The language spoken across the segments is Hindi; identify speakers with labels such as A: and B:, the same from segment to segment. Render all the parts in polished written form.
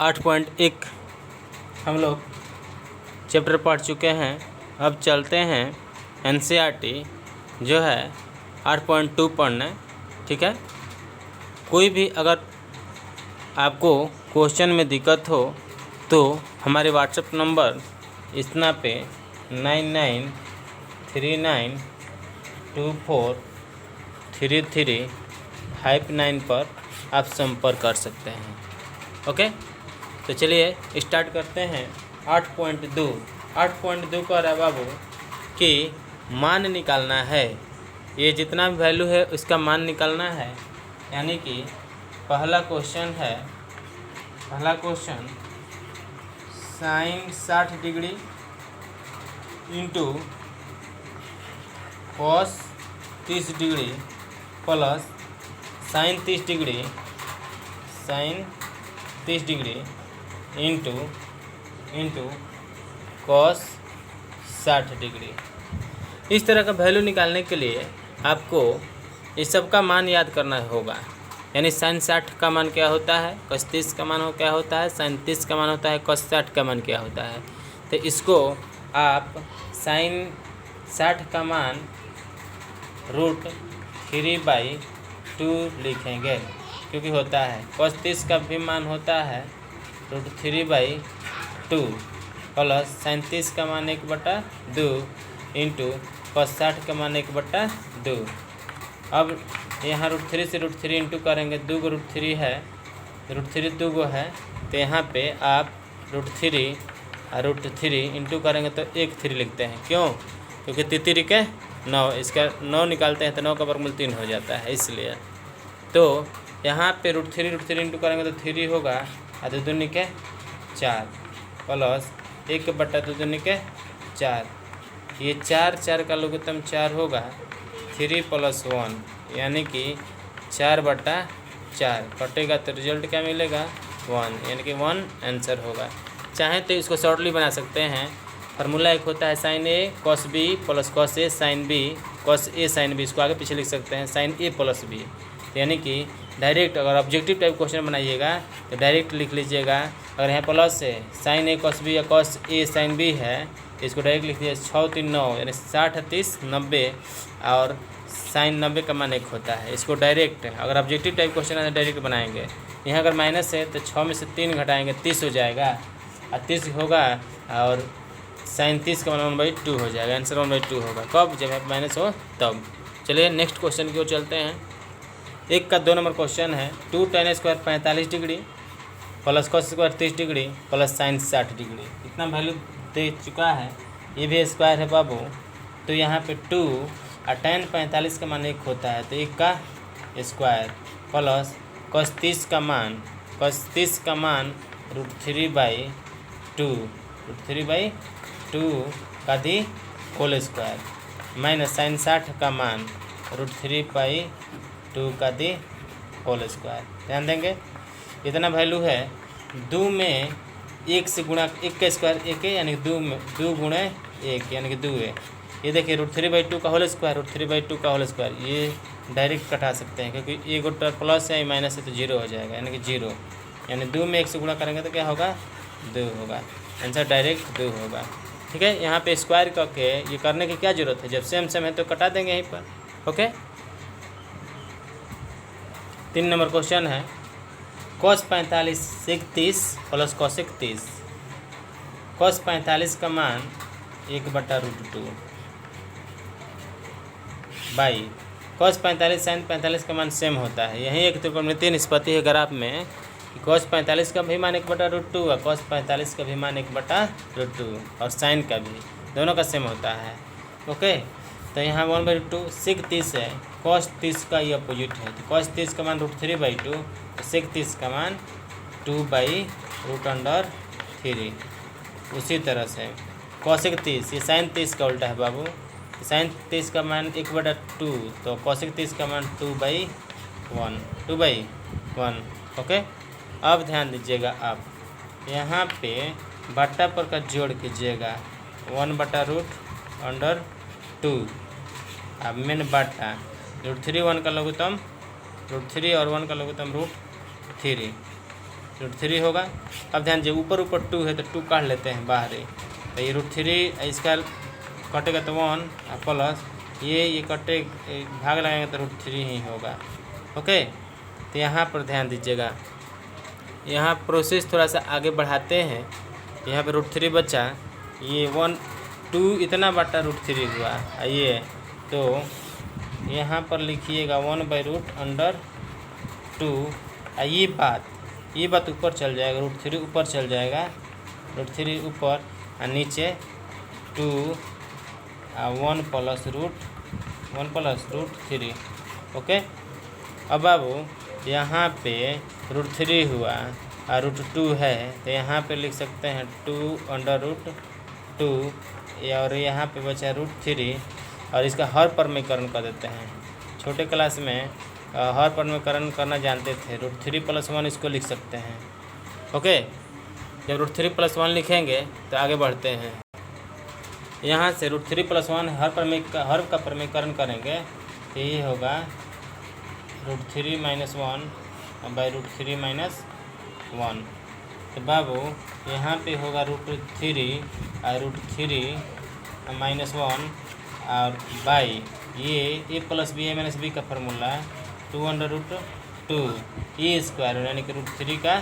A: 8.1 हम लोग चैप्टर पढ़ चुके हैं। अब चलते हैं एनसीईआरटी जो है 8.2 पढ़ने। ठीक है, कोई भी अगर आपको क्वेश्चन में दिक्कत हो तो हमारे व्हाट्सएप नंबर इतना पे 9939243359 पर आप संपर्क कर सकते हैं। ओके, तो चलिए स्टार्ट करते हैं। 8.2 का रहा बाबू कि मान निकालना है। ये जितना भी वैल्यू है उसका मान निकालना है। यानी कि पहला question sign 60 degree into cos 30 degree plus sign 30 degree into cos 60 degree. इस तरह का वैल्यू निकालने के लिए आपको इस सब का मान याद करना होगा। यानी साइन 60 का मान क्या होता है, कॉस 30 का मान क्या होता है, साइन 30 का मान होता है, कॉस 60 का मान क्या होता है। तो इसको आप साइन 60 का मान √3/2 लिखेंगे, क्योंकि होता है कॉस 30 का भी मान होता है √3/2 प्लस साइन 30 का मान 1/2 इंटू कॉस 60 का मान 1/2। अब यहाँ √3 से √3 इंटू करेंगे, 2 को √3 है, √3 2 को है, तो यहाँ पे आप √3 इंटू करेंगे तो 1 3 लिखते हैं। क्यों? क्योंकि 3 के 9, इसका 9 निकालते हैं तो 9 का वर्गमूल 3 हो जाता है, इसलिए। तो यहाँ पे √3 इंटू करेंगे तो 3 होगा, और 2 दूनी के 4 प्लस 1/2 दूनी के 4। ये 4 का लघुत्तम 4 होगा, 3 + 1 यानी कि 4/4 कटेगा तो रिजल्ट क्या मिलेगा 1, यानी कि 1 आंसर होगा। चाहे तो इसको शॉर्टली बना सकते हैं। फार्मूला एक होता है sign A cos B plus cos A sine B, cos A sine B, इसको आगे पीछे लिख सकते हैं साइन ए प्लस बी। यानी कि डायरेक्ट अगर ऑब्जेक्टिव टाइप क्वेश्चन बनाइएगा तो डायरेक्ट लिख लीजिएगा। अगर यहाँ प्लस है साइन ए कॉस बी या कॉस ए साइन बी है, इसको डायरेक्ट लिख दीजिए 6 3 9 यानी 60 30 90, और साइन 90 का मान 1 होता है। इसको डायरेक्ट अगर ऑब्जेक्टिव टाइप क्वेश्चन है तो डायरेक्ट बनाएंगे। यहाँ अगर माइनस है तो 6 में से 3 घटाएंगे 30 हो जाएगा, और 30 होगा और साइन 30 का मान 1/2 हो जाएगा। आंसर 1/2 होगा। कब? जब माइनस हो तब। चलिए नेक्स्ट क्वेश्चन की ओर चलते हैं। 1 का 2 नंबर क्वेश्चन है 2 tan² 45 degree plus cos² 30 degree plus sign 60 degree. इतना वैल्यू दे चुका है, ये भी स्क्वायर है बाबू। तो यहाँ पे 2 और tan 45 का मान 1 होता है, तो 1 का स्क्वायर प्लस cos 30 का मान √3/2 का the whole square minus sine 60 का मान √3/2 का दी होल स्क्वायर। ध्यान देंगे इतना वैल्यू है। 2 में 1 से गुणा, 1 का स्क्वायर 1 है, यानी 2 में 2 गुणे 1 यानी कि 2 है। ये देखिए √3/2 का होल स्क्वायर, √3/2 का होल स्क्वायर, ये डायरेक्ट कटा सकते हैं क्योंकि ये गोटा प्लस है माइनस है तो 0 हो जाएगा, यानी कि 0। यानी 2 में 1 से गुणा करेंगे तो क्या होगा 2 होगा। आंसर डायरेक्ट 2 होगा। ठीक है, यहाँ पे स्क्वायर करके ये करने की क्या ज़रूरत है, जब सेम है तो कटा देंगे यहीं पर। ओके, 3 नंबर क्वेश्चन है cos 45 sec 30 plus cosec 30। cos 45 का मान 1/√2 बाई cos 45 sin 45 का मान सेम होता है। यही एक त्रिकोणमितीय निष्पत्ति है ग्राफ में कि cos 45 का भी मान 1/√2 और cos 45 का भी मान 1/√2 और साइन का भी, दोनों का सेम होता है। ओके, तो यहाँ 1/2 sec 30 है, cos 30 का ये अपोजिट है, तो cos 30 का मान √3/2, sec 30 का मान 2/√3। उसी तरह से cosec 30, ये sin 30 का उल्टा है बाबू। sin 30 का मान 1/2, तो cosec 30 का मान 2/1। ओके, अब ध्यान दीजिएगा आप यहाँ पे बट्टा पर का जोड़ कीजिएगा 1/√2। अब मेन बट्टा √3 1 का लघुत्तम √3 और 1 का लघुत्तम √3। √3 होगा। अब ध्यान दीजिए ऊपर ऊपर 2 है तो 2 काट लेते हैं बाहर ही, तो ये √3 इसका कटेगा तो 1 प्लस ये कटे भाग लगाएंगे तो √3 ही होगा। ओके, तो यहाँ पर ध्यान दीजिएगा, यहाँ प्रोसेस थोड़ा सा आगे बढ़ाते हैं। यहाँ पे √3 बचा, ये 1 2 इतना बटा √3 हुआ, ये तो यहाँ पर लिखिएगा 1/√2। ये बात ऊपर चल जाएगा, √3 ऊपर चल जाएगा, √3 ऊपर और नीचे 2 1 प्लस √3। ओके, अब बाबू यहाँ पे √3 हुआ और √2 है तो यहाँ पे लिख सकते हैं 2/√2 और यहाँ पे बचा √3 और इसका हर परमीकरण कर देते हैं। छोटे क्लास में हर परमीकरण करना जानते थे, √3 + 1 इसको लिख सकते हैं। ओके, जब √3 + 1 लिखेंगे तो आगे बढ़ते हैं। यहाँ से √3 + 1 हर का परमीकरण करेंगे तो ये होगा √3 - 1/√3 - 1। तो बाबू यहाँ पे होगा √3 और √3 - 1 और बाई ये a + b a - b का फार्मूला 2/√2 ये स्क्वायर यानी कि √3 का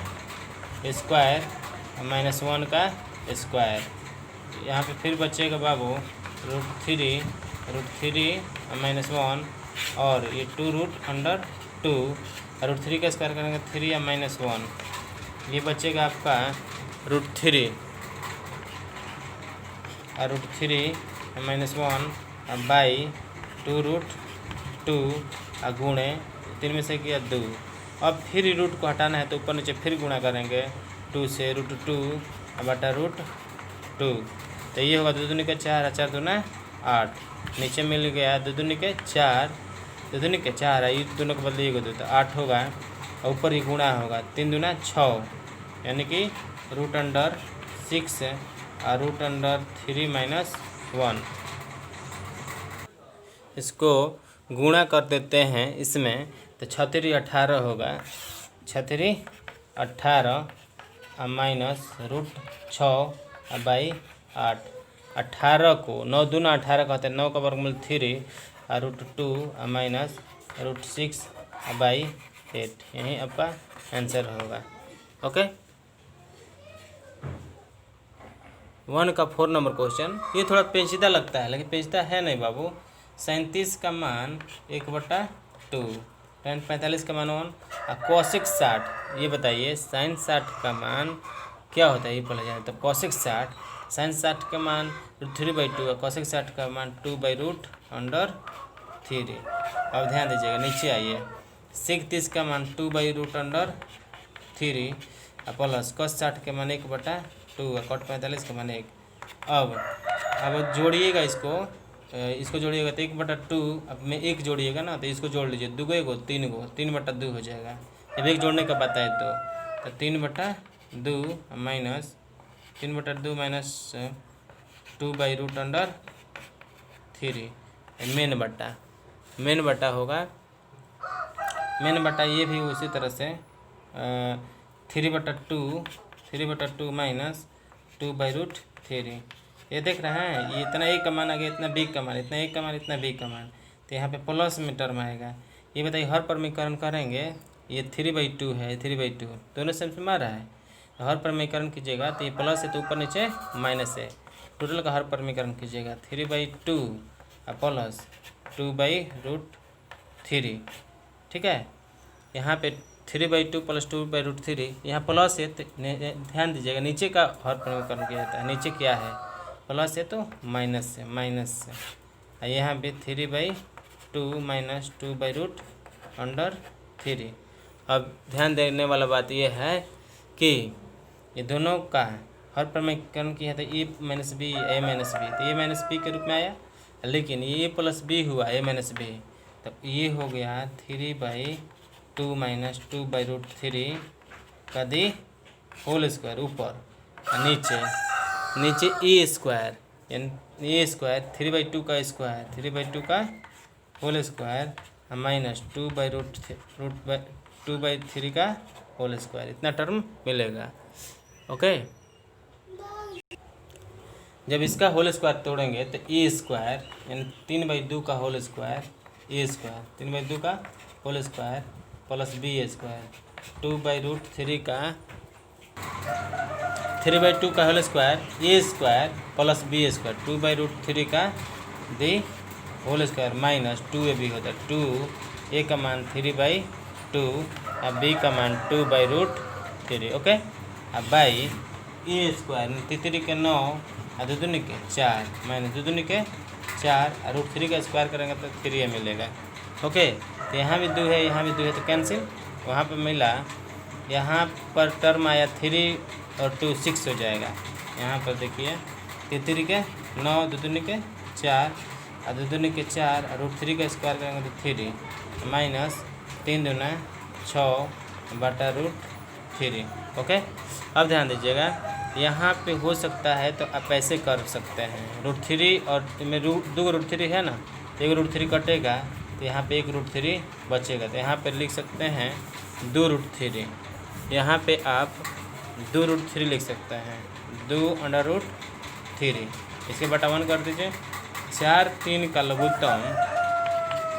A: स्क्वायर -1 का स्क्वायर। यहाँ पे फिर बचेगा बाबू √3 -1 और ये 2√2 √3 का स्क्वायर करेंगे 3 या -1, ये बचेगा आपका √3 और √3 -1 बाई 2√2 गुणे 3 में से किया 2। अब फिर रूट को हटाना है तो ऊपर नीचे फिर गुणा करेंगे 2 से √2 बटा √2, तो ये होगा 2 दूनी के 4 और 4 दूना 8, नीचे मिल गया 2 दूनी के 4 ये दोनों को बदलिएगा 2 तो 8 होगा और ऊपर ही गुणा होगा 3 दूना 6 यानी कि √6 और √3 - 1। इसको गुणा कर देते हैं इसमें तो 6 × 18 होगा, 6 × 18 -√6/8। 18 को 9 दूना 18 कहते हैं, 9 का वर्गमूल 3 और √2 -√6/8, यही आपका आंसर होगा। ओके, 1 का 4 नंबर क्वेश्चन, ये थोड़ा पेचीदा लगता है लेकिन पेचीदा है नहीं बाबू। 37 का मान 1/2, tan 45 का मान 1 और cosec 60, ये बताइए sin 60 का मान क्या होता है, ये पढ़ा जाए तो cosec 60 sin 60 का मान √3/2 और cosec 60 का मान 2/√3। अब ध्यान दीजिएगा नीचे आइए, sec 30 का मान 2/√3 और प्लस cos 60 के मान 1/2 और cot 45 का मान 1। अब जोड़िएगा इसको जोड़िएगा तो 1/2, अब में 1 जोड़िएगा ना तो इसको जोड़ लीजिए, 2 को 1 3/2 हो जाएगा। जब 1 जोड़ने का बताए तो 3/2 माइनस 2/√3 मेन बटा होगा, मेन बटा ये भी उसी तरह से 3/2 माइनस 2/√3। ये देख रहे हैं, ये इतना ए का मान आ गया, इतना बी का मान, इतना ए का मान, इतना बी का मान, तो यहाँ पे प्लस में टर्म आएगा। ये बताइए हर परमीकरण करेंगे, ये 3/2 है, 3/2 दोनों सेम से मारा है, हर परमीकरण कीजिएगा तो ये प्लस है तो ऊपर नीचे माइनस है, टोटल का हर परमीकरण कीजिएगा 3/2 और प्लस 2/√3। ठीक है, यहाँ पे 3/2 प्लस 2/√3, यहाँ प्लस है तो ध्यान दीजिएगा नीचे का हर परमीकरण किया जाता है, नीचे क्या है प्लस है तो माइनस से और यहाँ पे 3/2 माइनस 2/√3। अब ध्यान देने वाला बात यह है कि ये दोनों का हर परमीकरण किया था ए माइनस बी ए माइनस बी, तो ए माइनस बी के रूप में आया, लेकिन ये प्लस बी हुआ ए माइनस बी, तो ये हो गया 3/2 माइनस 2/√3 का दी होल स्क्वायर ऊपर, नीचे ए स्क्वायर यानी ए स्क्वायर 3/2 का स्क्वायर 3/2 का होल स्क्वायर माइनस 2/√3 का होल स्क्वायर, इतना टर्म मिलेगा। ओके, जब इसका होल स्क्वायर तोड़ेंगे तो ए स्क्वायर यानी 3/2 का होल स्क्वायर, ए स्क्वायर 3/2 का whole square plus b square 2/√3 का 3/2 का whole square a square plus b square 2/√3 का the whole square minus 2ab होता है 2 ए का मान 3/2 और बी का मान 2/√3। ओके, अब बाई ए स्क्वायर 3 के 9 और 2 दूनी के 4 माइनस 2 दूनी के 4 और √3 का स्क्वायर करेंगे तो 3 मिलेगा। ओके, तो यहाँ भी 2 है, यहाँ भी 2 है, तो कैंसिल, वहाँ पर मिला, यहाँ पर टर्म आया 3 और 2 6 हो जाएगा। यहाँ पर देखिए 3 के 9 2 दूनी के 4 और 2 दूनी के 4 और √3 का स्क्वायर करेंगे तो 3 माइनस 3 दूना 6/√3। ओके, अब ध्यान दीजिएगा, यहाँ पे हो सकता है तो आप ऐसे कर सकते हैं, √3 और में 2 √3 है ना, तो 1 √3 कटेगा तो यहाँ पे 1 √3 बचेगा, तो यहाँ पे लिख सकते हैं 2 √3। यहाँ पे आप 2 √3 लिख सकते हैं, 2/√3, इसके बटा 1 कर दीजिए। 4 3 का लघुत्तम,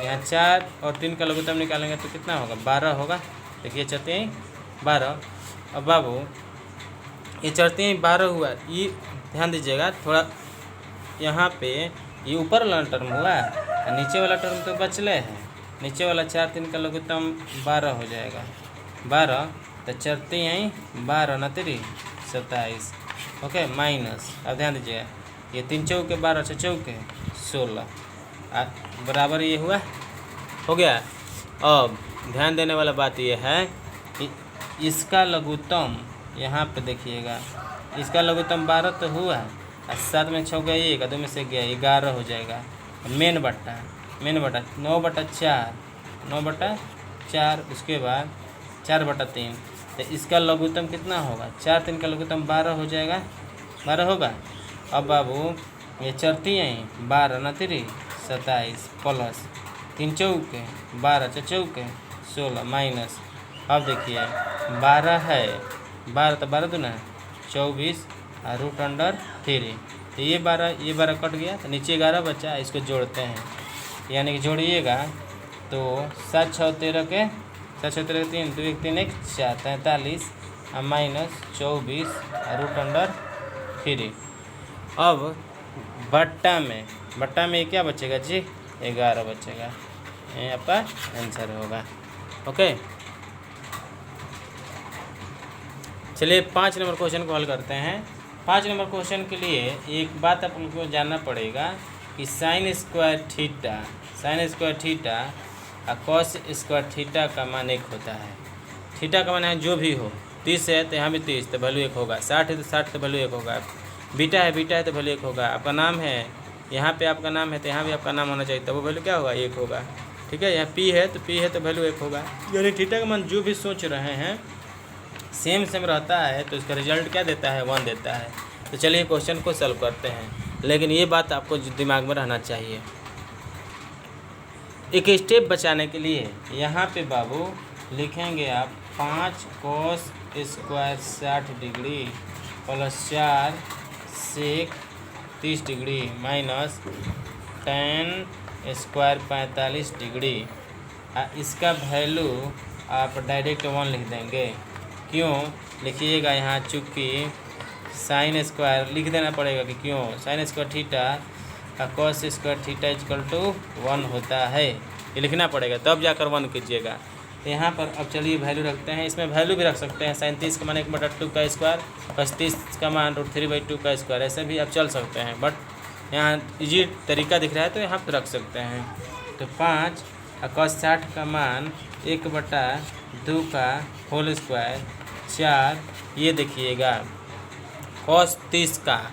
A: यहाँ 4 और 3 का लघुत्तम निकालेंगे तो कितना होगा, 12 होगा। देखिए चलते हैं 12। अब बाबू ये चढ़ते हैं 12 हुआ, ये ध्यान दीजिएगा थोड़ा, यहाँ पे ये ऊपर वाला टर्म हुआ और नीचे वाला टर्म तो बचले है, नीचे वाला 4 3 का लघुत्तम 12 हो जाएगा, 12 तो चढ़ते यहीं 12 ना 3 27। ओके, माइनस, अब ध्यान दीजिएगा ये 3 चौके 12 6 चौके 16 बराबर ये हुआ, हो गया। अब ध्यान देने वाला बात ये है कि इसका लघुत्तम यहाँ पे देखिएगा, इसका लघुत्तम 12 तो हुआ और 7 में 6 गया 1 2 में से गया 11 हो जाएगा। मेन बट्टा 9/4 9/4, उसके बाद 4/3, तो इसका लघुत्तम कितना होगा, 4 3 का लघुत्तम 12 हो जाएगा, 12 होगा। अब बाबू ये चरती यहीं 12 ना 3 27 प्लस 3 चौके 12 6 चौके 16 माइनस, अब देखिए 12 है, 12 तो 12 दूना 24 और √3, तो ये 12 कट गया तो नीचे 11 बचा, इसको जोड़ते हैं, यानी कि जोड़िएगा तो 7 6 13 के 7 6 13 3 2 1 3 1 4 43 और माइनस 24 और √3। अब बट्टा में क्या बचेगा जी, 11 बचेगा, ये आपका आंसर होगा। ओके, चलिए 5 नंबर क्वेश्चन को हल करते हैं। 5 नंबर क्वेश्चन के लिए एक बात आप लोगों को जानना पड़ेगा कि साइन स्क्वायर थीटा और कॉस स्क्वायर थीटा का मान 1 होता है। थीटा का मान है जो भी हो, 30 है तो यहाँ भी 30 तो वैल्यू 1 होगा, 60 है तो 60 तो वैल्यू 1 होगा, बीटा है तो वैल्यू 1 होगा, आपका नाम है यहाँ पे, आपका नाम है तो यहाँ भी आपका नाम होना चाहिए, तो वो वैल्यू क्या होगा, 1 होगा। ठीक है, यहाँ पी है तो वैल्यू 1 होगा, यानी थीटा का मान जो भी सोच रहे हैं सेम रहता है तो इसका रिजल्ट क्या देता है, 1 देता है। तो चलिए क्वेश्चन को सॉल्व करते हैं, लेकिन ये बात आपको दिमाग में रहना चाहिए। एक स्टेप बचाने के लिए यहाँ पे बाबू लिखेंगे आप 5 cos स्क्वायर 60 डिग्री प्लस 4 सेक 30 degree minus tan square 45 degree. इसका वैल्यू आप डायरेक्ट 1 लिख देंगे। क्यों लिखिएगा, यहाँ चूँकि साइन स्क्वायर लिख देना पड़ेगा कि क्यों साइन स्क्वायर थीटा और cos square theta equal to 1 होता है, ये लिखना पड़ेगा, तब जाकर 1 कीजिएगा। तो यहाँ पर अब चलिए वैल्यू रखते हैं, इसमें वैल्यू भी रख सकते हैं, 37 का मान 1/2 का स्क्वायर, 35 का मान √3/2 का स्क्वायर, ऐसे भी आप चल सकते हैं, बट यहाँ इजी तरीका दिख रहा है तो यहाँ पर रख सकते हैं। तो 5 और cos 60 का मान 1/2 का होल स्क्वायर 4, ये देखिएगा cos 30 का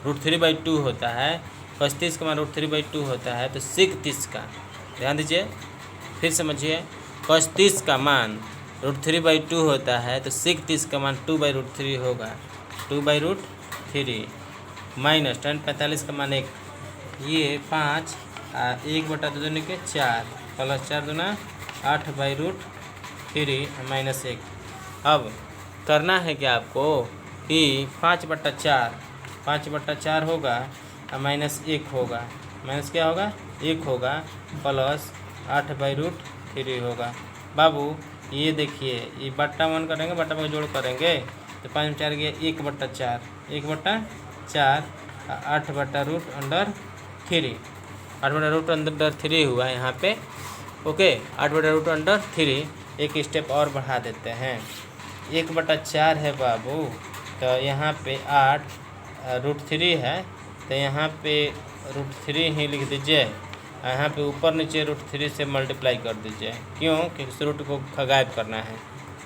A: √3/2 होता है, cos 30 का मान √3/2 होता है, तो sec 30 का, ध्यान दीजिए फिर समझिए, cos 30 का मान √3/2 होता है, तो sec 30 का मान 2/√3 होगा, 2/√3 माइनस tan 45 का मान 1, ये 5 1/2 दूनी के 4 प्लस 4 दूना 8/√3 माइनस 1, अब करना है क्या आपको कि 5/4 होगा और -1 होगा, माइनस क्या होगा 1 होगा, प्लस 8/√3 होगा। बाबू ये देखिए, ये बट्टा 1 करेंगे, बट्टा में जोड़ करेंगे तो 5 में 4 गया 1/4, 1/4 8/√3, 8/√3 हुआ यहाँ पे। ओके, 8/√3 एक स्टेप और बढ़ा देते हैं, 1/4 है बाबू, तो यहाँ पे 8√3 है, तो यहाँ पे √3 ही लिख दीजिए, यहाँ पे ऊपर नीचे √3 से मल्टीप्लाई कर दीजिए। क्यों? क्योंकि इस रूट को गायब करना है।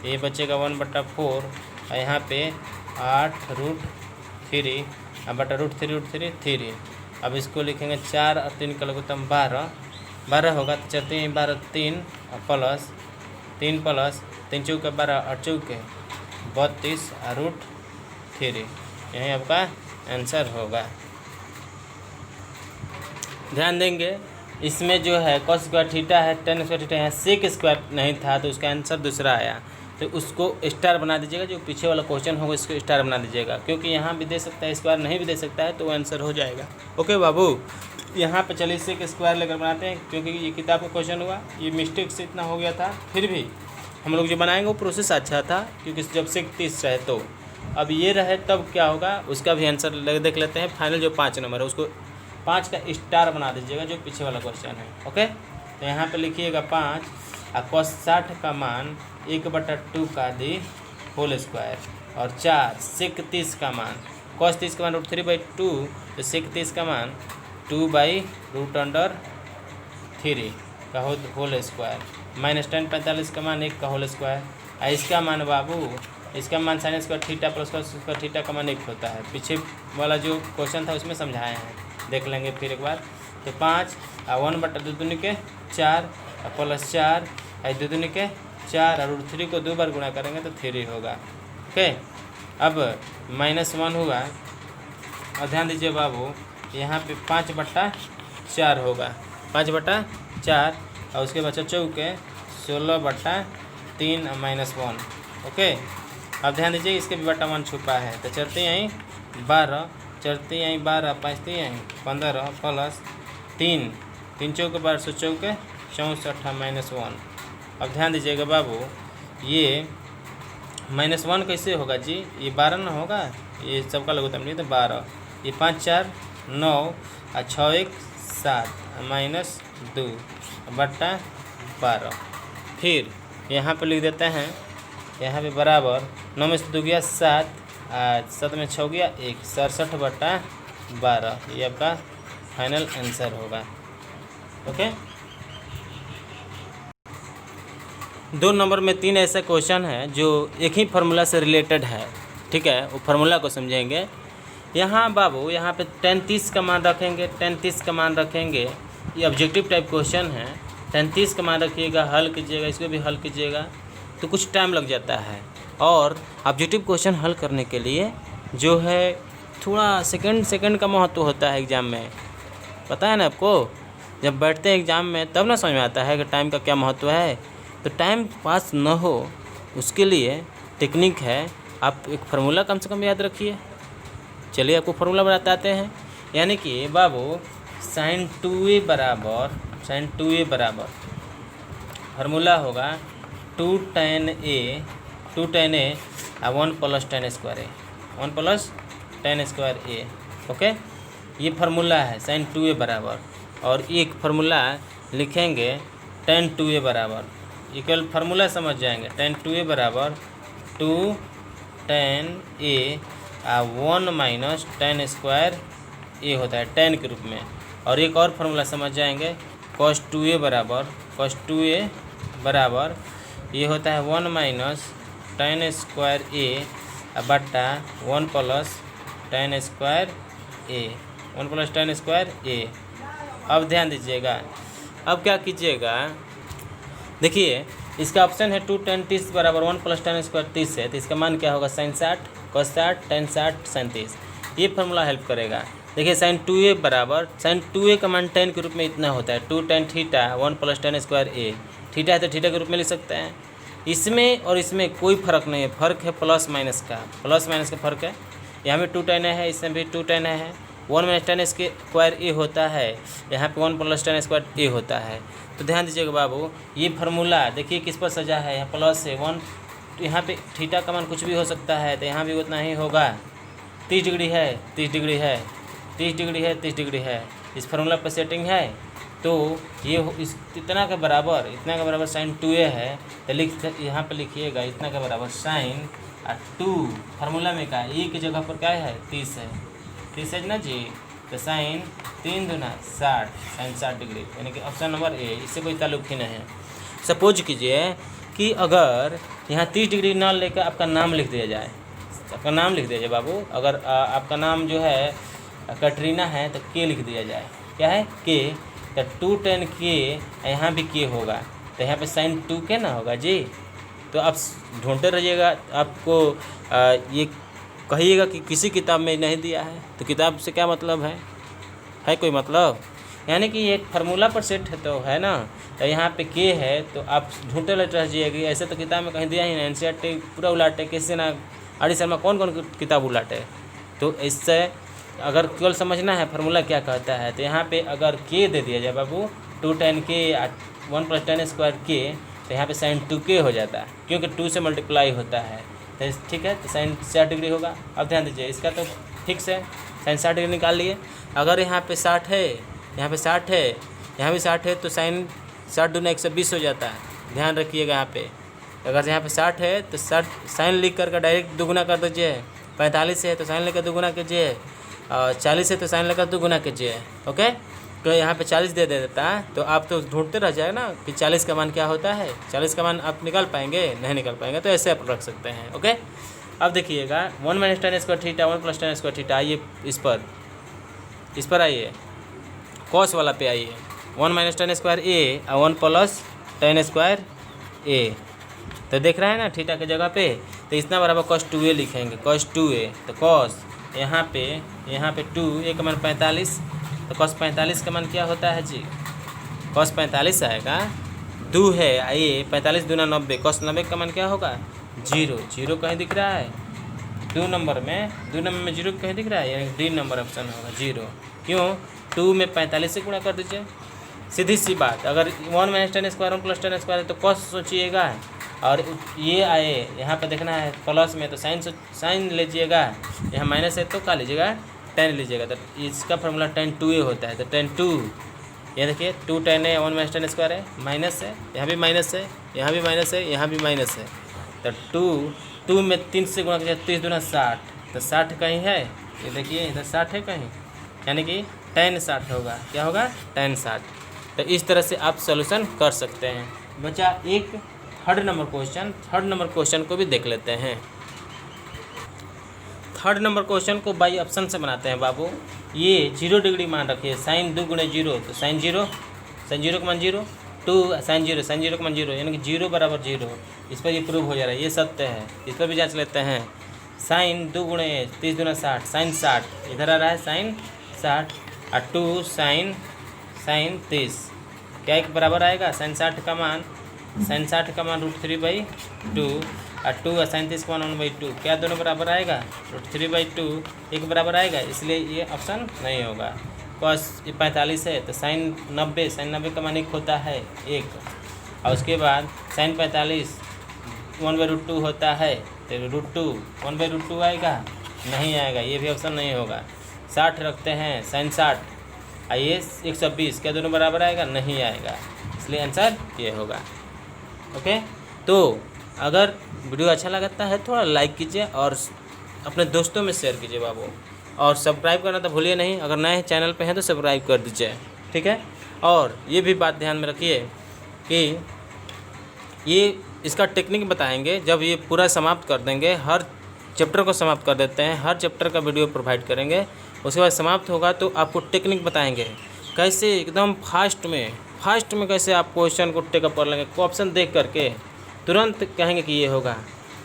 A: ये बचेगा 1/4 और यहाँ पे 8√3 बटा √3 अब इसको लिखेंगे 4 और 3 का लघुत्तम 12 होगा, तो 4 12 3 प्लस 3 प्लस 3 चौके 12 और चौके 32 √3, यही आपका आंसर होगा। ध्यान देंगे इसमें जो है cos स्क्वायर थीटा है, tan स्क्वायर थीटा, यहाँ सेक स्क्वायर नहीं था तो उसका आंसर दूसरा आया, तो उसको स्टार बना दीजिएगा। जो पीछे वाला क्वेश्चन होगा इसको स्टार बना दीजिएगा, क्योंकि यहाँ भी दे सकता है स्क्वायर, नहीं भी दे सकता है तो वो आंसर हो जाएगा। ओके बाबू, यहाँ पे चलिए सेक स्क्वायर लेकर बनाते हैं, क्योंकि ये किताब का क्वेश्चन हुआ, ये मिस्टेक से इतना हो गया था, फिर भी हम लोग जो बनाएंगे वो प्रोसेस अच्छा था, क्योंकि जब सेक 30 रहे तो अब ये रहे तब क्या होगा उसका भी आंसर देख लेते हैं। फाइनल जो 5 नंबर है उसको 5 का स्टार बना दीजिएगा, जो पीछे वाला क्वेश्चन है। ओके, तो यहाँ पे लिखिएगा 5 और cos 60 का मान 1/2 का दी होल स्क्वायर, और 4 सेक 30 का मान, cos 30 का मान √3/2, तो सेक 30 का मान 2/√3 का होल स्क्वायर, -tan 45 का मान 1 का होल स्क्वायर। और इसका मान बाबू, इसका मान sin square theta plus cos square theta का मान 1 होता है। पीछे वाला जो क्वेश्चन था उसमें समझाए हैं, देख लेंगे फिर एक बार। तो 5 और 1/2 और प्लस 4 और 2 4 और √3 को 2 बार गुणा करेंगे तो 3 होगा। ओके, अब -1 हुआ, और ध्यान दीजिए बाबू यहाँ पे 5/4 होगा, 5/4 और उसके बाद चौके 16/3 और -1। ओके, अब ध्यान दीजिए इसके भी बटा 1 छुपा है, तो चलते यहीं 12, चलते यहीं 12, 5 यहीं 15 प्लस 3 चौके 12 100 चौके 64 -1। अब ध्यान दीजिएगा बाबू, ये -1 कैसे होगा जी, ये 12 ना होगा, ये सबका लघुत्तम नहीं तो 12, ये 5 4 9 और 6 1 7 -2 बट्टा 12। फिर यहाँ पे लिख देते हैं, यहाँ पे बराबर 9 में से 2 गया 7, 7 में 6 गया 1, 67/12, ये आपका फाइनल आंसर होगा। ओके, 2 नंबर में 3 ऐसे क्वेश्चन है जो एक ही फार्मूला से रिलेटेड है, ठीक है, वो फार्मूला को समझेंगे। यहाँ बाबू यहाँ पे tan 30 का मान रखेंगे, tan 30 का मान रखेंगे, ये ऑब्जेक्टिव टाइप क्वेश्चन है, tan 30 का मान रखिएगा, हल कीजिएगा, इसको भी हल कीजिएगा तो कुछ टाइम लग जाता है। और ऑब्जेक्टिव क्वेश्चन हल करने के लिए जो है थोड़ा सेकंड का महत्व होता है एग्ज़ाम में, पता है ना आपको, जब बैठते हैं एग्ज़ाम में तब ना समझ में आता है कि टाइम का क्या महत्व है। तो टाइम पास न हो उसके लिए टेक्निक है, आप एक फार्मूला कम से कम याद रखिए। चलिए आपको फार्मूला बताते हैं, यानी कि बाबू sin 2a बराबर फार्मूला होगा 2 tan a और 1 + tan square a, 1 + tan square a। Okay, ये फार्मूला है sin 2a बराबर, और एक फार्मूला लिखेंगे tan 2a बराबर, ये केवल फार्मूला समझ जाएंगे, tan 2a बराबर 2 tan a और 1 - tan स्क्वायर a होता है tan के रूप में। और एक और फार्मूला समझ जाएंगे, cos 2a बराबर ये होता है 1 - tan स्क्वायर a बट्टा 1 + tan square a, 1 + tan square a। अब ध्यान दीजिएगा, अब क्या कीजिएगा, देखिए इसका ऑप्शन है 2 tan 30 बराबर 1 + tan स्क्वायर 30 है, तो इसका मान क्या होगा sin 60 cos 60 tan 60 sin 30। ये फार्मूला हेल्प करेगा। देखिए sin 2a बराबर, sin 2a का मान tan के रूप में इतना होता है 2 tan theta 1 + tan square a, theta है तो थीटा के रूप में लिख सकते हैं, इसमें और इसमें कोई फ़र्क नहीं है, फ़र्क है प्लस माइनस का फ़र्क है। यहाँ पे 2 tan a है, इसमें भी 2 tan a है। 1 माइनस tan स्क्वायर a होता है, यहाँ पे 1 प्लस tan स्क्वायर a होता है। तो ध्यान दीजिएगा बाबू, ये फार्मूला देखिए किस पर सजा है, यहाँ प्लस है 1, यहाँ पे थीटा का मान कुछ भी हो सकता है, तो यहाँ भी उतना ही होगा। 30 डिग्री है, 30 डिग्री है, 30 डिग्री है, 30 डिग्री है, इस फार्मूला पर सेटिंग है। तो ये इस इतना के बराबर साइन 2a है, तो यहाँ पे लिखिएगा इतना के बराबर साइन 2 फार्मूला में का ए की जगह पर क्या है 30 है, 30 है ना जी। तो साइन 3 दूना 60, साइन 60 डिग्री, यानी कि ऑप्शन नंबर ए, इससे कोई ताल्लुक ही नहीं है। सपोज कीजिए कि अगर यहाँ 30 डिग्री ना लेकर आपका नाम लिख दिया जाए, आपका नाम लिख दिया जाए बाबू, अगर आपका नाम जो है कैटरीना है तो के लिख दिया जाए, क्या है के, तो 2 tan k, यहाँ भी के होगा, तो यहाँ पे साइन 2k ना होगा जी। तो आप ढूंढते रहिएगा, आपको ये कहिएगा कि किसी किताब में नहीं दिया है, तो किताब से क्या मतलब है कोई मतलब, यानी कि एक फार्मूला पर सेट है तो है ना। तो यहाँ पे के है तो आप ढूंढते रहिएगा, ऐसे तो किताब में कहीं दिया ही नहीं, एनसीईआरटी पूरा उलाटे, किसी ना आर डी शर्मा कौन किताब उलाटे। तो इससे अगर केवल समझना है फार्मूला क्या कहता है, तो यहाँ पे अगर के दे दिया जाए बाबू 2 tan k 1 plus tan square के, तो यहाँ पे साइन 2k हो जाता है, क्योंकि 2 से मल्टीप्लाई होता है। तो ठीक है, तो साइन 60 डिग्री होगा। अब ध्यान दीजिए, इसका तो फिक्स है, साइन 60 डिग्री निकाल लिए। अगर यहाँ पे 60 है, यहाँ पे 60 है, यहाँ भी 60 है, तो साइन 60 दूना 120 हो जाता है। ध्यान रखिएगा यहाँ पे, अगर यहाँ पे 60 है तो 60 साइन लिख करके डायरेक्ट दुगुना कर दीजिए। 45 है तो साइन लेकर दुगुना कीजिए, 40 है तो साइन लेकर दुगुना कीजिए। ओके, तो यहाँ पे 40 दे देता है, तो आप तो ढूंढते रह जाएगा ना कि 40 का मान क्या होता है। 40 का मान आप निकाल पाएंगे, नहीं निकाल पाएंगे, तो ऐसे आप रख सकते हैं। ओके, अब देखिएगा 1 minus tan square theta 1 plus tan square theta, आइए इस पर आइए, कॉस वाला पे आइए। 1 माइनस tan स्क्वायर a और 1 प्लस tan स्क्वायर a, तो देख रहे हैं ना थीटा की जगह पे, तो इतना बराबर cos 2a लिखेंगे, cos 2a। तो cos यहाँ पे 2 a का मान 45, तो cos 45 का मान क्या होता है जी, cos 45 आएगा, 2 है आइए 45 दूना 90, cos 90 का मान क्या होगा 0, 0 कहीं दिख रहा है 2 नंबर में 0 कहीं दिख रहा है, यानी डी नंबर ऑप्शन होगा 0। क्यों, 2 में 45 से गुणा कर दीजिए, सीधी सी बात। अगर 1 minus tan square 1 plus tan square है तो cos सोचिएगा, और ये आए यहाँ पे देखना है प्लस में, तो साइन लीजिएगा, यहाँ माइनस है तो क्या लीजिएगा tan लीजिएगा। तो इसका फार्मूला tan 2a होता है। तो tan 2, ये देखिए 2 tan है 1 माइनस tan स्क्वायर है, माइनस है, यहाँ भी माइनस है, यहाँ भी माइनस है, यहाँ भी माइनस है। तो 2 में 3 से गुणा कीजिए, 30 दूना 60, तो 60 कहीं है, ये देखिए इधर 60 है कहीं, यानी कि tan 60 होगा, क्या होगा tan 60। तो इस तरह से आप सोल्यूशन कर सकते हैं। बचा एक थर्ड नंबर क्वेश्चन को भी देख लेते हैं। थर्ड नंबर क्वेश्चन को बाई ऑप्शन से बनाते हैं बाबू। ये 0 डिग्री मान रखिए, साइन 2 गुणे 0, तो साइन 0 का मान 0, 2 साइन 0 का मान 0, यानी कि 0 बराबर 0। इस पर ये प्रूव हो जा रहा है, ये सत्य है। इस पर भी जांच लेते हैं। साइन 2 गुणे 30 दूना 60, साइन 60 इधर आ रहा है, साइन 60 और 2 साइन 30, क्या एक बराबर आएगा साइन 60 का मान √3/2 और 2 साइन 30 का मान 1/2, क्या दोनों बराबर आएगा √3/2 एक बराबर आएगा, इसलिए ये ऑप्शन नहीं होगा। cos 45 है तो साइन 90 का मान 1 होता है 1, और उसके बाद साइन 45 1/√2 होता है, तो √2 1/√2 आएगा, नहीं आएगा, ये भी ऑप्शन नहीं होगा। 60 रखते हैं, साइन 60 आइए 120, क्या दोनों बराबर आएगा, नहीं आएगा, इसलिए आंसर ये होगा। ओके, तो अगर वीडियो अच्छा लगता है थोड़ा लाइक कीजिए और अपने दोस्तों में शेयर कीजिए बाबू, और सब्सक्राइब करना तो भूलिए नहीं, अगर नए चैनल पे हैं तो सब्सक्राइब कर दीजिए, ठीक है। और ये भी बात ध्यान में रखिए कि ये इसका टेक्निक बताएंगे जब ये पूरा समाप्त कर देंगे, हर चैप्टर को समाप्त कर देते हैं, हर चैप्टर का वीडियो प्रोवाइड करेंगे, उसके बाद समाप्त होगा तो आपको टेक्निक बताएंगे कैसे एकदम फास्ट में कैसे आप क्वेश्चन को टेकअप कर लेंगे। ऑप्शन देख करके तुरंत कहेंगे कि ये होगा।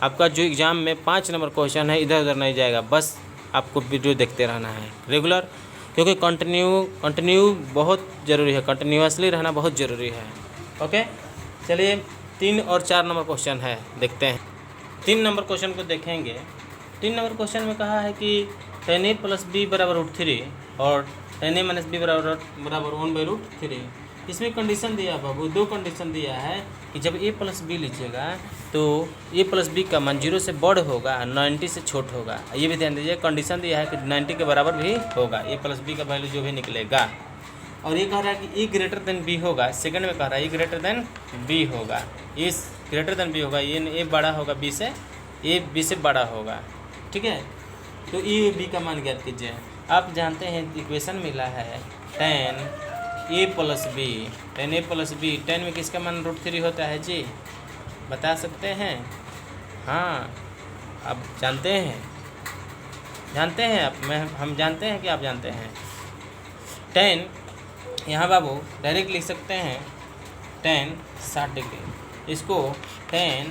A: आपका जो एग्ज़ाम में 5 नंबर क्वेश्चन है इधर उधर नहीं जाएगा, बस आपको वीडियो देखते रहना है रेगुलर, क्योंकि कंटिन्यू बहुत ज़रूरी है, कंटिन्यूअसली रहना बहुत ज़रूरी है। ओके, चलिए 3 और 4 नंबर क्वेश्चन है, देखते हैं। 3 नंबर क्वेश्चन को देखेंगे। 3 नंबर क्वेश्चन में कहा है कि tan a प्लस बी बराबर √3 और tan a माइनस बी बराबर 1/√3। इसमें कंडीशन दिया बाबू, 2 कंडीशन दिया है कि जब a प्लस बी लीजिएगा तो a प्लस बी का मान 0 से बड़ होगा, 90 से छोट होगा। ये भी ध्यान दीजिए, कंडीशन दिया है कि 90 के बराबर भी होगा a प्लस बी का वैल्यू जो भी निकलेगा। और ये कह रहा है कि a ग्रेटर देन b होगा। सेकंड में कह रहा है a ग्रेटर देन b होगा, इस ग्रेटर देन b होगा, ये a बड़ा होगा b से, a b से बड़ा होगा। ठीक है, तो ए बी का मान ज्ञात कीजिए। आप जानते हैं इक्वेशन मिला है tan a plus b, tan a plus b, tan में किसका मान √3 होता है जी, बता सकते हैं? हाँ, आप जानते हैं आप, हम जानते हैं कि आप जानते हैं। tan यहाँ बाबू डायरेक्ट लिख सकते हैं tan 60 डिग्री, इसको tan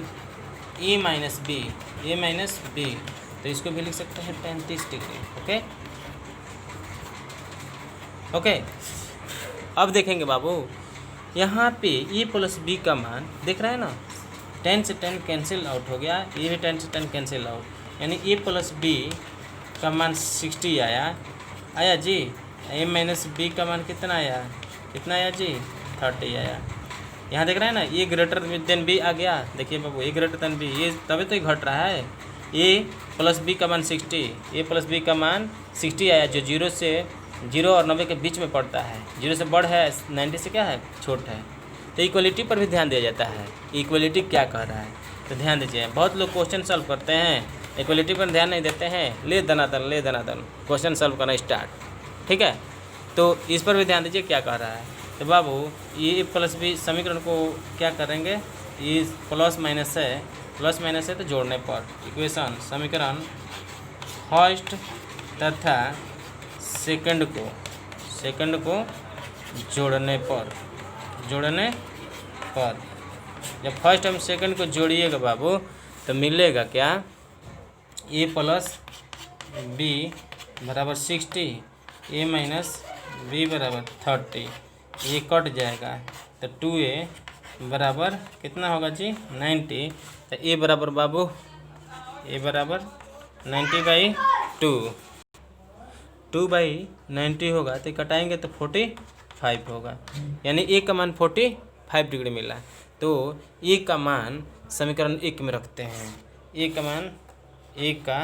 A: a माइनस बी, तो इसको भी लिख सकते हैं tan 30 डिग्री। ओके। अब देखेंगे बाबू, यहाँ पे a प्लस बी का मान देख रहे हैं ना, 10 से 10 कैंसिल आउट हो गया, ये भी 10 से 10 कैंसिल आउट, यानी a प्लस बी का मान 60 आया जी। a माइनस बी का मान कितना आया जी, 30 आया। यहाँ देख रहे हैं ना, a ग्रेटर देन बी आ गया। देखिए बाबू, a ग्रेटर देन बी, ये तभी तो घट रहा है। a प्लस बी का मान 60, a प्लस बी का मान 60 आया, जो 0 और 90 के बीच में पड़ता है। 0 से बड़ है, 90 से क्या है, छोट है। तो इक्वलिटी पर भी ध्यान दिया जाता है, इक्वलिटी क्या कह रहा है, तो ध्यान दीजिए। बहुत लोग क्वेश्चन सॉल्व करते हैं, इक्वलिटी पर ध्यान नहीं देते हैं, ले दनादन क्वेश्चन सॉल्व करना स्टार्ट। ठीक है, तो इस पर भी ध्यान दीजिए क्या कह रहा है। तो बाबू, ये प्लस बी समीकरण को क्या करेंगे, ये प्लस माइनस है तो जोड़ने पर इक्वेशन, समीकरण फर्स्ट तथा सेकंड को जोड़ने पर जब फर्स्ट हम सेकंड को जोड़िएगा बाबू तो मिलेगा क्या, a प्लस बी बराबर 60, a माइनस बी बराबर 30, ये कट जाएगा तो 2a बराबर कितना होगा जी, 90। तो a बराबर बाबू, a बराबर 90/2, 2/90 होगा, तो कटाएंगे तो 45 होगा, यानी a का मान 45 डिग्री मिला। तो a का मान समीकरण 1 में रखते हैं, a का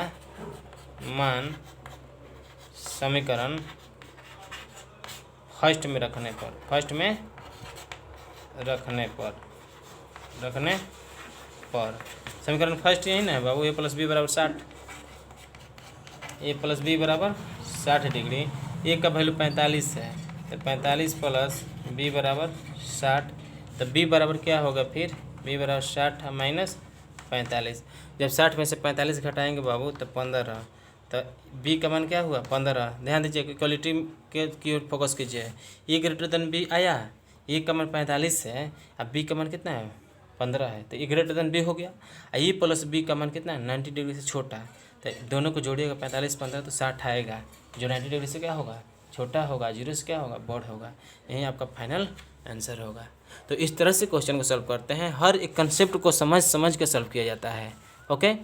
A: मान समीकरण फर्स्ट में रखने पर समीकरण फर्स्ट यही ना है बाबू, a प्लस बी बराबर 60, a प्लस बी बराबर 60 डिग्री, a का वैल्यू 45 है, तो 45 प्लस b बराबर 60, तो b बराबर क्या होगा फिर, b बराबर 60 माइनस 45। जब 60 में से 45 घटाएंगे बाबू तो 15, तो b का मान क्या हुआ, 15। ध्यान दीजिए, इक्वलिटी के की ओर फोकस कीजिए। a ग्रेटर देन b आया, a का मान 45 है, अब b का मान कितना है, 15 है, तो a ग्रेटर देन b हो गया। a प्लस b का मान कितना है, 90 डिग्री से छोटा, तो दोनों को जोड़िएगा 45 15 तो 60 आएगा, जो 90 डिग्री से क्या होगा, छोटा होगा, 0 से क्या होगा, बड़ होगा। यही आपका फाइनल आंसर होगा। तो इस तरह से क्वेश्चन को सॉल्व करते हैं, हर एक कंसेप्ट को समझ के सॉल्व किया जाता है। ओके,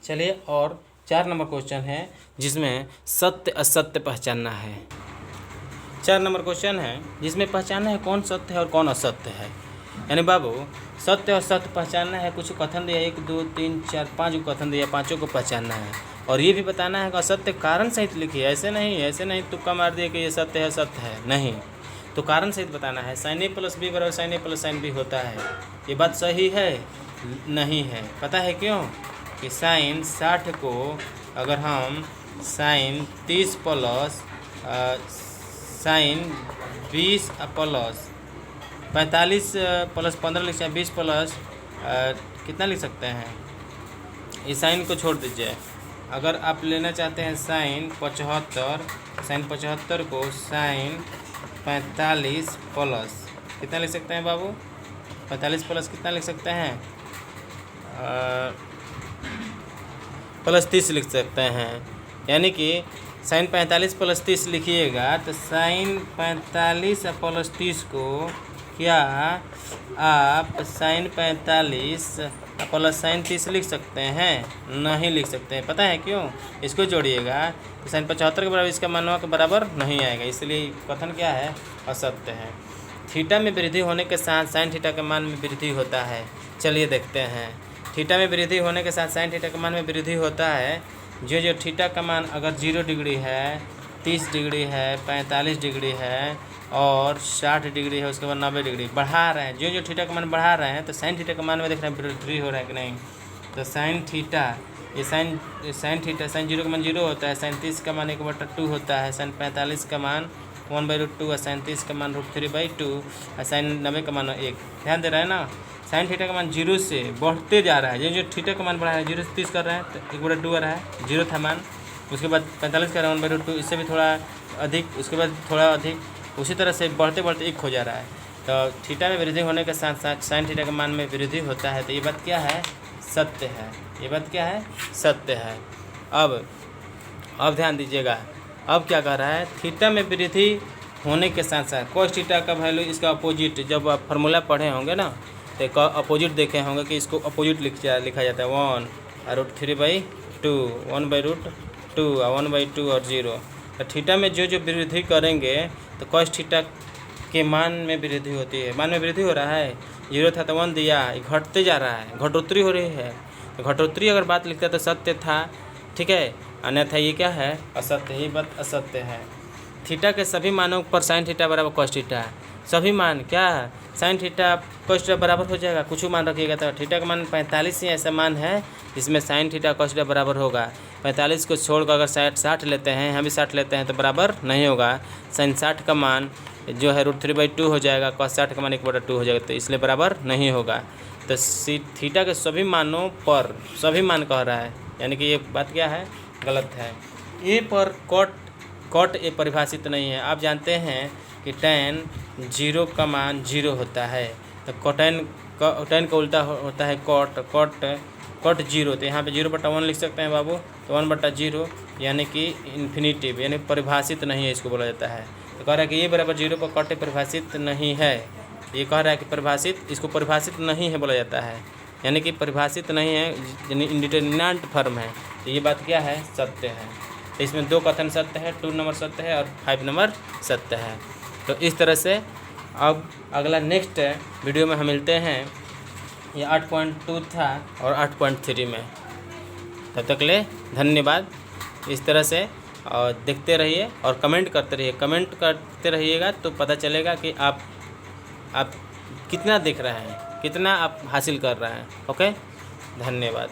A: चलिए, और 4 नंबर क्वेश्चन है जिसमें सत्य असत्य पहचानना है। 4 नंबर क्वेश्चन है जिसमें पहचानना है कौन सत्य है और कौन असत्य है। यानी बाबू, सत्य और सत्य पहचानना है, कुछ कथन दिया, 1 2 3 4 5 कथन दिया, 5 को पहचानना है, और ये भी बताना है कि असत्य कारण सहित लिखिए। ऐसे नहीं तुक्का मार दिए कि ये सत्य है, नहीं, तो कारण सहित बताना है। sin a प्लस बी बराबर sin a plus sin b होता है, ये बात सही है, नहीं है, पता है क्यों, कि sin 60 को अगर हम sin 30 plus sin 20 plus 45 plus 15 लिख सकते हैं, 20 प्लस कितना लिख सकते हैं, इस साइन को छोड़ दीजिए। अगर आप लेना चाहते हैं sin 75 को sin 45 प्लस कितना लिख सकते हैं बाबू, 45 प्लस कितना लिख सकते हैं, प्लस 30 लिख सकते हैं। यानी कि sin 45 प्लस 30 लिखिएगा तो sin 45 प्लस 30 को क्या आप sin 45 प्लस sin 30 लिख सकते हैं? नहीं लिख सकते हैं। पता है क्यों? इसको जोड़िएगा तो sin 75 के बराबर इसका मानवा के बराबर नहीं आएगा, इसलिए कथन क्या है? असत्य है। थीटा में वृद्धि होने के साथ sin थीटा के मान में वृद्धि होता है। चलिए देखते हैं। थीटा में वृद्धि होने के साथ sin थीटा के मान में वृद्धि होता है। जो थीटा का मान अगर 0 डिग्री है, 30 डिग्री है, 45 डिग्री है और 60 डिग्री है, उसके बाद 90 डिग्री बढ़ा रहे हैं। जो थीटा का मान बढ़ा रहे हैं तो sin थीटा का मान में देख रहे हैं वृद्धि हो रहा है कि नहीं। तो sin थीटा, ये sin थीटा, sin 0 का मान 0 होता है, sin 30 का मान 1/2 होता है, sin 45 का मान 1/√2 और sin 30 का मान √3/2 और sin 90 का मान 1। ध्यान दे रहे हैं ना। sin थीटा का मान 0 से बढ़ते जा रहा है। जो थीटा का मान बढ़ा है 0 से 30 कर रहे हैं तो 1/2 आ रहा है, 0 था मान। उसके बाद 45 कर रहे हैं 1/2, इससे भी थोड़ा अधिक, उसके बाद थोड़ा अधिक, उसी तरह से बढ़ते बढ़ते 1 हो जा रहा है। तो थीटा में वृद्धि होने के साथ साथ sin थीटा के मान में वृद्धि होता है। तो ये बात क्या है? सत्य है। ये बात क्या है? सत्य है। अब ध्यान दीजिएगा। अब क्या कह रहा है? थीटा में वृद्धि होने के साथ साथ cos थीटा का वैल्यू इसका अपोजिट, जब आप फार्मूला पढ़े होंगे ना तो अपोजिट देखे होंगे कि इसको अपोजिट लिखा जाता है 1/3/2, 1/√2 और 1/2 और 0। तो थीटा में जो वृद्धि करेंगे तो cos थीटा के मान में वृद्धि होती है। मान में वृद्धि हो रहा है, 0 था तो 1 दिया, घटते जा रहा है, घटोत्तरी हो रही है। तो घटोत्तरी अगर बात लिखता तो सत्य था, ठीक है, अन्यथा ये क्या है? असत्य। ये बात असत्य है। थीटा के सभी मानों पर sin थीटा बराबर cos थीटा, सभी मान क्या sin थीटा cos थीटा बराबर हो जाएगा। कुछ मान रखिएगा तो थीटा का मान 45 ही ऐसा मान है जिसमें sin थीटा cos थीटा बराबर होगा। 45 को छोड़कर अगर 60 लेते हैं, यहाँ भी 60 लेते हैं तो बराबर नहीं होगा। sin 60 का मान जो है √3/2 हो जाएगा, cos 60 का मान 1/2 हो जाएगा, तो इसलिए बराबर नहीं होगा। तो थीटा के सभी मानों पर, सभी मान कह रहा है, यानी कि ये बात क्या है? गलत है। ए पर कॉट ए परिभाषित नहीं है। आप जानते हैं कि tan 0 का मान 0 होता है, तो tan का उल्टा होता है कॉट 0। तो यहाँ पे 0/1 लिख सकते हैं बाबू, तो 1/0 यानी कि इन्फिनिटिव, यानी परिभाषित नहीं है, इसको बोला जाता है। तो कह रहा है कि ये बराबर 0 पर कॉट परिभाषित नहीं है। ये कह रहा है कि परिभाषित, इसको परिभाषित नहीं है बोला जाता है, यानी कि परिभाषित नहीं है, यानी इंडिटरमिनेंट फॉर्म है। तो ये बात क्या है? सत्य है। तो इसमें 2 कथन सत्य है, 2 नंबर सत्य है और 5 नंबर सत्य है। तो इस तरह से अब अगला नेक्स्ट वीडियो में हम मिलते हैं। ये 8.2 था और 8.3 में। तब तक ले धन्यवाद। इस तरह से और देखते रहिए और कमेंट करते रहिए। कमेंट करते रहिएगा तो पता चलेगा कि आप कितना देख रहे हैं, कितना आप हासिल कर रहे हैं। ओके, धन्यवाद।